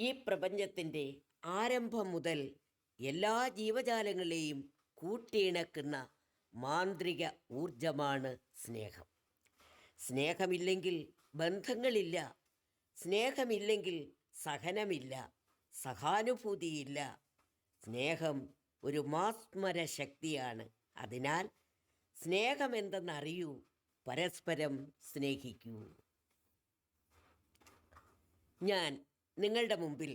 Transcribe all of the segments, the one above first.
ഈ പ്രപഞ്ചത്തിൻ്റെ ആരംഭം മുതൽ എല്ലാ ജീവജാലങ്ങളെയും കൂട്ടിയിണക്കുന്ന മാന്ത്രിക ഊർജമാണ് സ്നേഹം. സ്നേഹമില്ലെങ്കിൽ ബന്ധങ്ങളില്ല, സ്നേഹമില്ലെങ്കിൽ സഹനമില്ല, സഹാനുഭൂതിയില്ല. സ്നേഹം ഒരു മാസ്മര ശക്തിയാണ്. അതിനാൽ സ്നേഹമെന്തെന്നറിയൂ, പരസ്പരം സ്നേഹിക്കൂ. ഞാൻ നിങ്ങളുടെ മുമ്പിൽ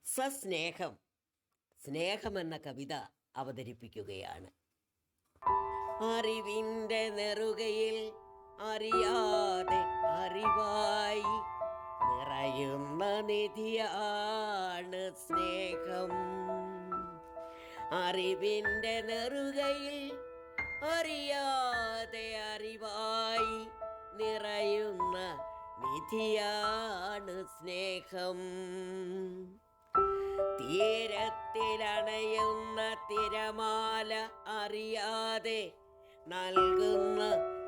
സസ്നേഹം, സ്നേഹമെന്ന കവിത അവതരിപ്പിക്കുകയാണ്. അറിവിൻ്റെ നെറുകയിൽ അറിയാതെ അറിവായി നിറയുന്ന നിധിയാണ് സ്നേഹം. അറിവിൻ്റെ നെറുകയിൽ അറിയാതെ അറിവായി നിറയുന്ന നിധിയാണ് സ്നേഹം. തീരത്തിലണയുന്ന തിരമാല അറിയാതെ നൽകുന്ന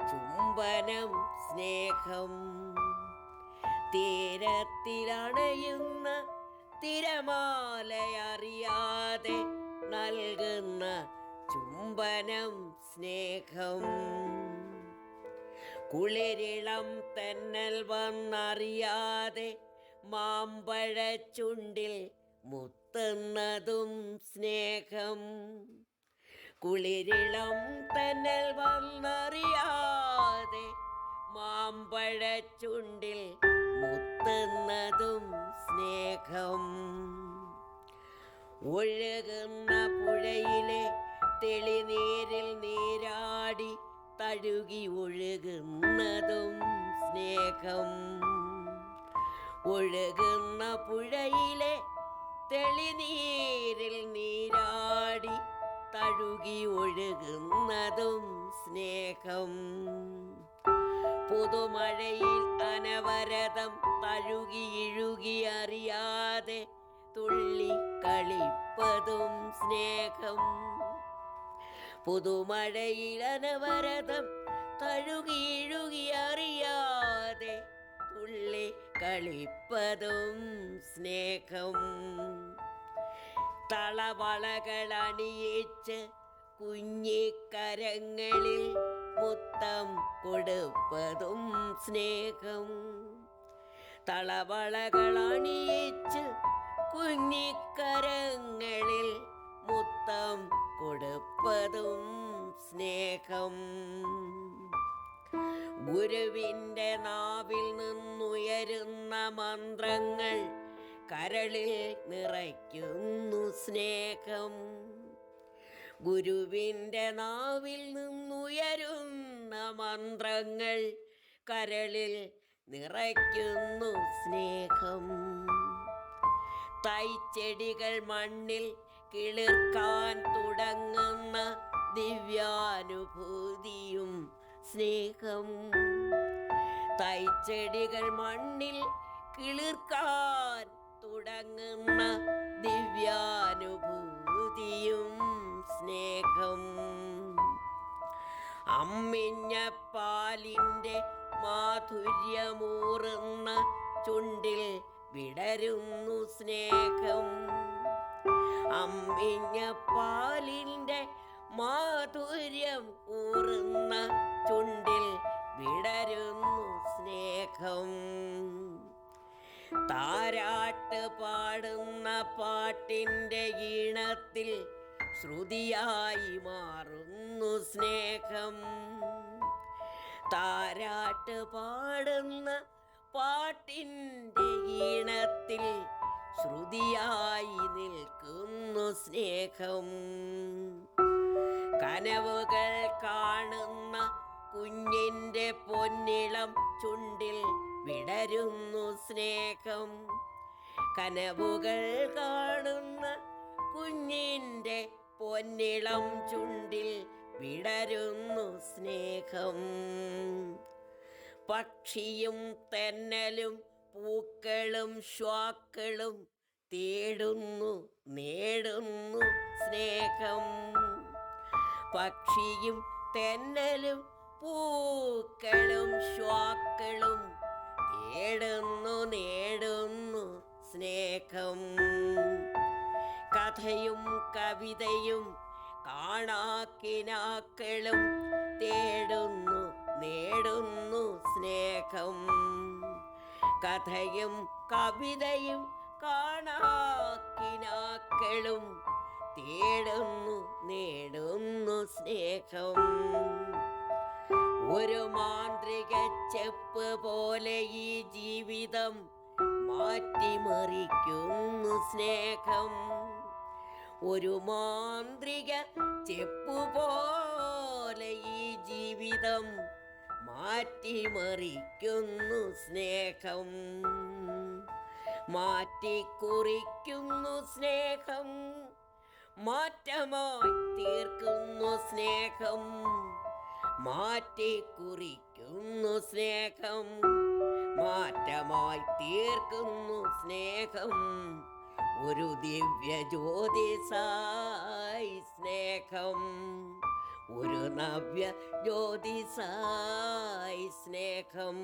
ചുംബനം സ്നേഹം. തീരത്തിലണയുന്ന തിരമാലയറിയാതെ നൽകുന്ന ചുംബനം സ്നേഹം. കുളിരിളം തെന്നൽ വന്നറിയാതെ മാമ്പഴച്ചുണ്ടിൽ മുത്തുന്നതും സ്നേഹം. കുളിരിളം തെന്നൽ വന്നറിയാതെ മാമ്പഴച്ചുണ്ടിൽ മുത്തുന്നതും സ്നേഹം. ഒഴുകുന്ന പുഴയിലെ തെളിനീരിൽ നീരാടി തഴുകി ഒഴുകുന്നതും സ്നേഹം. ഒഴുകുന്ന പുഴയിലെ തെളിനീരിൽ നീരാടി തഴുകി ഒഴുകുന്നതും സ്നേഹം. പുതുമഴയിൽ അനവരതം തഴുകി ഇഴുകി അറിയാതെ തുള്ളി കളിപ്പതും സ്നേഹം. പുതുമഴയിൽ അനവരതം തഴുകി ഇഴുകി അറിയാതെ തുള്ളി കളിപ്പതും സ്നേഹം. തളവളകൾ അണിയിച്ച് കുഞ്ഞിക്കരങ്ങളിൽ മുത്തം കൊടുപ്പതും സ്നേഹം. തളവളകൾ അണിയിച്ച് കുഞ്ഞിക്കരങ്ങളിൽ മുത്തം കൊടുപ്പതും സ്നേഹം. ഗുരുവിൻ്റെ നാവിൽ നിന്നുയരുന്ന മന്ത്രങ്ങൾ കരളിൽ നിറയ്ക്കുന്നു സ്നേഹം. ഗുരുവിൻ്റെ നാവിൽ നിന്നുയരുന്ന മന്ത്രങ്ങൾ കരളിൽ നിറയ്ക്കുന്നു സ്നേഹം. തൈച്ചെടികൾ മണ്ണിൽ കിളിർക്കാൻ തുടങ്ങുന്ന ദിവ്യാനുഭൂതിയും സ്നേഹം. തൈച്ചെടികൾ മണ്ണിൽ കിളിർക്കാൻ തുടങ്ങുന്ന ദിവ്യാനുഭൂതിയും സ്നേഹം. അമ്മിഞ്ഞ പാലിൻ്റെ മാധുര്യമൂറുന്ന ചുണ്ടിൽ വിടരുന്നു സ്നേഹം. അമ്മിഞ്ഞ പാലിൻ്റെ മാധുര്യം ഊറുന്ന ചുണ്ടിൽ വിടരുന്നു സ്നേഹം. താരാട്ട് പാടുന്ന പാട്ടിൻ്റെ ഈണത്തിൽ ശ്രുതിയായി മാറുന്നു സ്നേഹം. താരാട്ട് പാടുന്ന പാട്ടിൻ്റെ ഈണത്തിൽ ശ്രുതിയായി നിൽക്കുന്നു സ്നേഹം. കനവുകൾ കാണുന്ന കുഞ്ഞിൻ്റെ പൊന്നിളം ചുണ്ടിൽ വിടരുന്നു സ്നേഹം. കനവുകൾ കാണുന്ന കുഞ്ഞിൻ്റെ പൊന്നിളം ചുണ്ടിൽ വിടരുന്നു സ്നേഹം. പക്ഷിയും തെന്നലും പൂക്കളും ശ്വാക്കളും തേടുന്നു നേടുന്നു സ്നേഹം. പക്ഷിയും തെന്നലും പൂക്കളും ശ്വാക്കളും തേടുന്നു നേടുന്നു സ്നേഹം. കഥയും കവിതയും കാണാക്കിനാക്കളും തേടുന്നു നേടുന്നു സ്നേഹം. കഥയും കവിതയും കാണാക്കിനാക്കളും തേടുന്നു നേടുന്നു സ്നേഹം. ഒരു മാന്ത്രിക ചെപ്പ് പോലെ ഈ ജീവിതം മാറ്റിമറിക്കുന്നു സ്നേഹം. ഒരു മാന്ത്രിക ചെപ്പുപോലെ ഈ ജീവിതം മാറ്റിമറിക്കുന്നു സ്നേഹം. മാറ്റിക്കുറിക്കുന്നു സ്നേഹം. മാറ്റമായി തീർക്കുന്നു സ്നേഹം. മാറ്റിക്കുറിക്കുന്നു സ്നേഹം. മാറ്റമായി തീർക്കുന്നു സ്നേഹം. ഒരു ദിവ്യ ജ്യോതിസായി സ്നേഹം. ഒരു നവ്യ ജ്യോതിസായി സ്നേഹം.